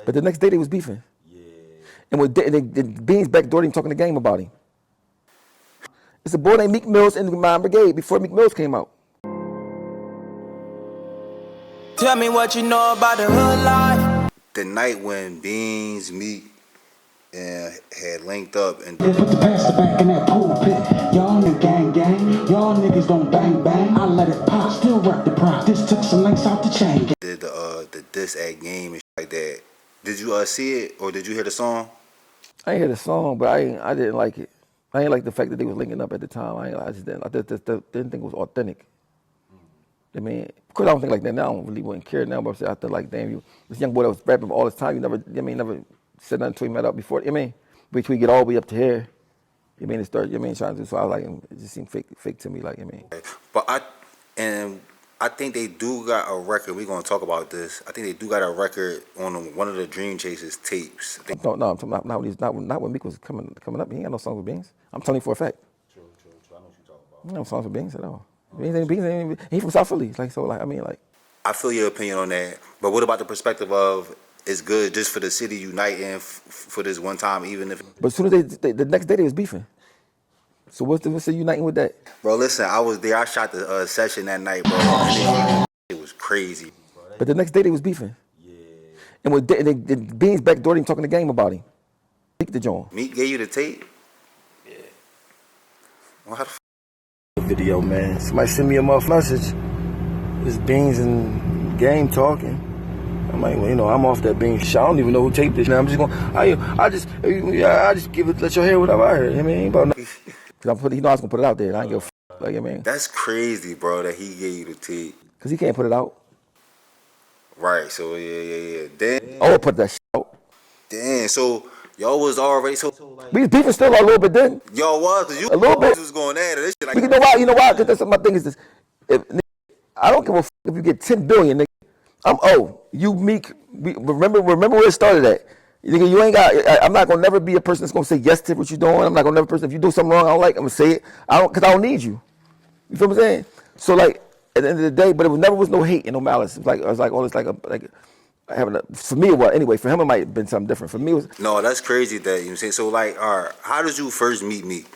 But the next day they was beefing. Yeah. And with Beans backdoored him talking the game about him. It's a boy named Meek Mills in my brigade before Meek Mills came out. Tell me what you know about the hood life. The night when Beans, Meek, had linked up and put the pastor back in that pulpit. Y'all niggas gang, y'all niggas don't bang bang. I let it pop, still rock the prop. This took some links off the chain. Did the diss at game and shit like that. Did you see it or did you hear the song? I ain't hear the song, but I didn't like it. I ain't like the fact that they was linking up at the time. I just didn't. I didn't think it was authentic. I mean, of course I don't think like that now. I don't really wouldn't care now, but I feel like, damn, this young boy that was rapping all this time, you never said nothing to him that up before. I mean, between we get all the way up to here, it start, trying to do. So I was like, it just seemed fake to me, like, But I think they do got a record. We're gonna talk about this. I think they do got a record on one of the Dream Chasers tapes. No, I'm talking about not when Meek was coming up. He ain't got no songs with Beans. I'm telling you for a fact. True. I know what you're talking about. No songs with Beans at all. Beans, he from South Philly, I feel your opinion on that, but what about the perspective of it's good just for the city uniting for this one time, even if. But as soon as the next day they was beefing. So what's the uniting with that? Bro, listen, I was there. I shot the session that night, bro. It was crazy. But the next day they was beefing. Yeah. And with Beans backdoored him talking the game about him. Meek the John. Meek gave you the tape? Yeah. Well, how the video, man. Somebody send me a message. It's Beans and Game talking. I'm like, well, I'm off that Beans shit. I don't even know who taped this. Now I'm just going. I just give it. Let your hear whatever I heard. Ain't about nothing. Cause I was gonna put it out there. I ain't give a f. That's crazy, bro. That he gave you the tape. Cause he can't put it out. Right. So yeah. Then. Oh, put that shit out. Damn. So. Y'all was already we was beefing still a little bit then. Y'all was, cause you a little bit was going at it. This shit like you know why? Cause that's my thing is this. I don't give a f if you get 10 billion, nigga. You Meek. Remember where it started at. Nigga, you ain't got. I'm not gonna never be a person that's gonna say yes to what you're doing. I'm not gonna never person if you do something wrong I don't like. I'm gonna say it. Cause I don't need you. You feel what I'm saying? So like at the end of the day, but it never was no hate and no malice. It was like all this for me, well, anyway, for him it might have been something different. For me, it was no. That's crazy that you say. So, like, how did you first meet Meek?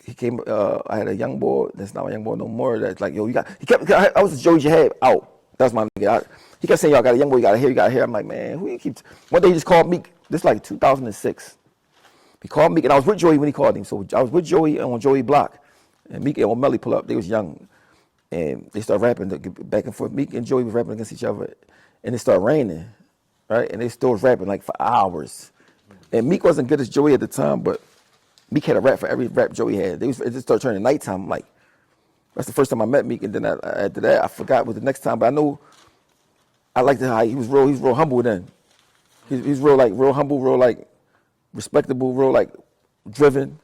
He came. I had a young boy. That's not my young boy no more. That's like, yo, you got. He kept. I was Joey Jahab out. That's my nigga. He kept saying, y'all got a young boy. You got to hear. I'm like, man, who you keep? One day he just called Meek. This like 2006. He called Meek, and I was with Joey when he called him. So I was with Joey on Joey block, and Meek and Melly pull up. They was young, and they started rapping back and forth. Meek and Joey was rapping against each other. And it started raining, right? And they still was rapping like for hours. And Meek wasn't good as Joey at the time, but Meek had a rap for every rap Joey had. It just started turning nighttime. I'm like, that's the first time I met Meek. And then after that, I forgot what the next time. But I know I liked how he was real humble then. He's real humble, real like respectable, real like driven.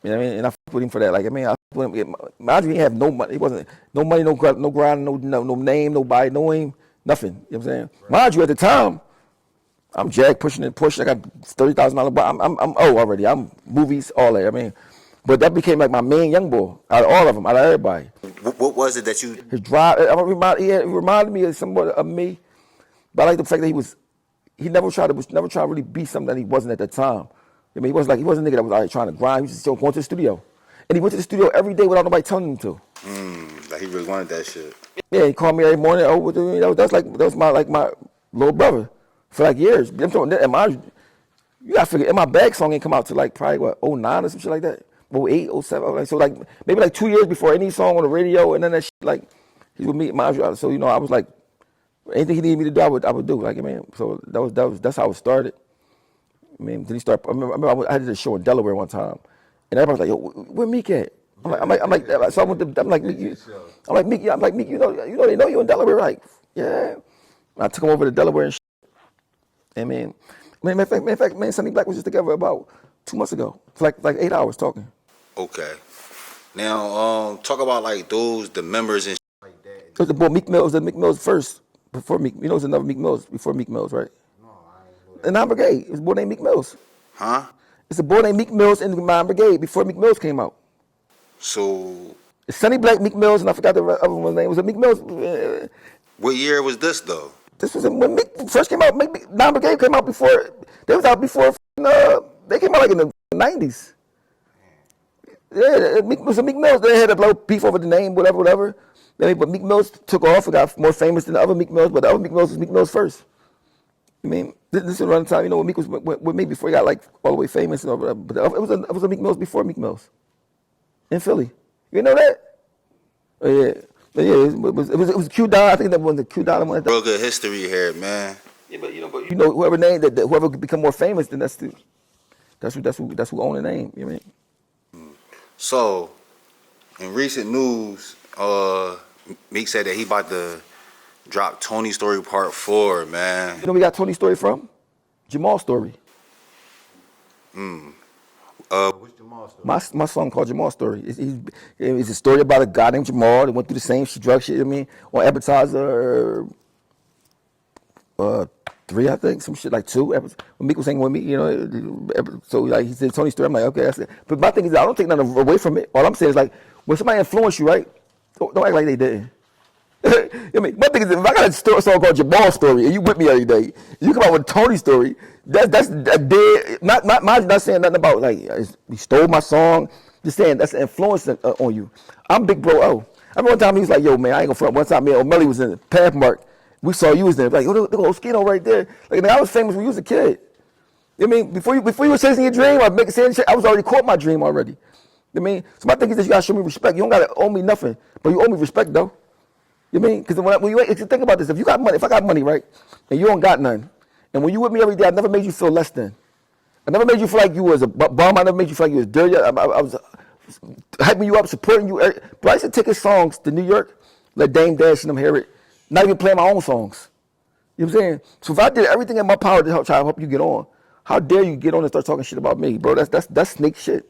You know what I mean? And I fucked with him for that. Like, I mean, I fucked with him. Mind you, he had no money. It wasn't no money, no grind, no name, nobody, no aim. Nothing, you know what I'm saying? Right. Mind you, at the time, I'm Jack pushing it, I got $30,000, but I'm already. I'm movies, all that. I mean, but that became like my main young boy out of all of them, out of everybody. What was it that you? His drive. It reminded me of somewhat of me, but I like the fact that he never tried to really be something that he wasn't at the time. I mean, he wasn't a nigga that was already trying to grind. He was just still going to the studio, and he went to the studio every day without nobody telling him to. Like he really wanted that shit. Yeah, he called me every morning. That was my little brother for like years. I'm talking that. You gotta figure. And my Bag song ain't come out till like probably what 09 or some shit like that. 08, 07. So like maybe like 2 years before any song on the radio, and then that shit like he would meet my. So I was like anything he needed me to do, I would do. Like I mean, so that's how it started. I mean, then he started. I remember I did a show in Delaware one time, and everybody was like, "Yo, where Meek at?" I'm like, so I'm like, Meek, you know, they know you in Delaware, like, yeah. I took him over to Delaware and shit. And man, in fact, Sonny Black was just together about 2 months ago, for like 8 hours talking. Okay. Now, talk about like the members and shit like that. It was the boy Meek Mill. It was the Meek Mills first, before Meek. You know, it was another Meek Mills before Meek Mills, right? No, I didn't know that. In my brigade, it was a boy named Meek Mills. Huh? It's a boy named Meek Mills in my brigade before Meek Mills came out. So it's Sonny Black, Meek Mills, and I forgot the other one's name. Was it Meek Mills? What year was this though? This was when Meek first came out. Non Brigade came out before. They was out before. They came out like in the 90s. Yeah, Meek Mills. They had a blow beef over the name, whatever. But Meek Mills took off and got more famous than the other Meek Mills. But the other Meek Mills was Meek Mills first. I mean, this is around the time, when Meek was with me before he got like all the way famous and all that. But it was a Meek Mills before Meek Mills in Philly. You know that? Oh, yeah. But yeah, it was Q Don. I think that was the Q Don one. Real good history here, man. Yeah, but whoever named that, whoever become more famous, then that's who own the name. You know what I mean? So, in recent news, Meek said that he about to drop Tony Story Part 4, man. You know where we got Tony's story from? Jamal's story. What's Jamal's story? My song called Jamal's Story. It's a story about a guy named Jamal that went through the same drug shit. I mean, on Appetizer 3, I think, some shit like 2. When Meek was hanging with me, so like he said Tony's story. I'm like, okay, that's it. But my thing is, I don't take nothing away from it. All I'm saying is like, when somebody influenced you, right? Don't act like they didn't. I mean, my thing is, if I got a song called Jamal's Story and you with me every day, you come out with Tony's story. That's a dead. Not saying nothing about like he stole my song. Just saying that's an influence on you. I'm Big Bro O. I remember one time he was like, "Yo, man, I ain't gonna front." One time me and O'Malley was in the Pathmark. We saw you was there. Like, look at Oschino right there. Like, I was famous when you was a kid. I mean, before you were chasing your dream, I was already caught my dream already. I mean, so my thing is that you gotta show me respect. You don't gotta owe me nothing, but you owe me respect though. You mean? Because if you think about this, if I got money, right, and you don't got none, and when you with me every day, I never made you feel less than. I never made you feel like you was a bum. I never made you feel like you was dirty. I was hyping you up, supporting you. But I used to take his songs to New York, let Dame Dash and them hear it, not even playing my own songs. You know what I'm saying? So if I did everything in my power to try to help you get on, how dare you get on and start talking shit about me, bro? That's snake shit.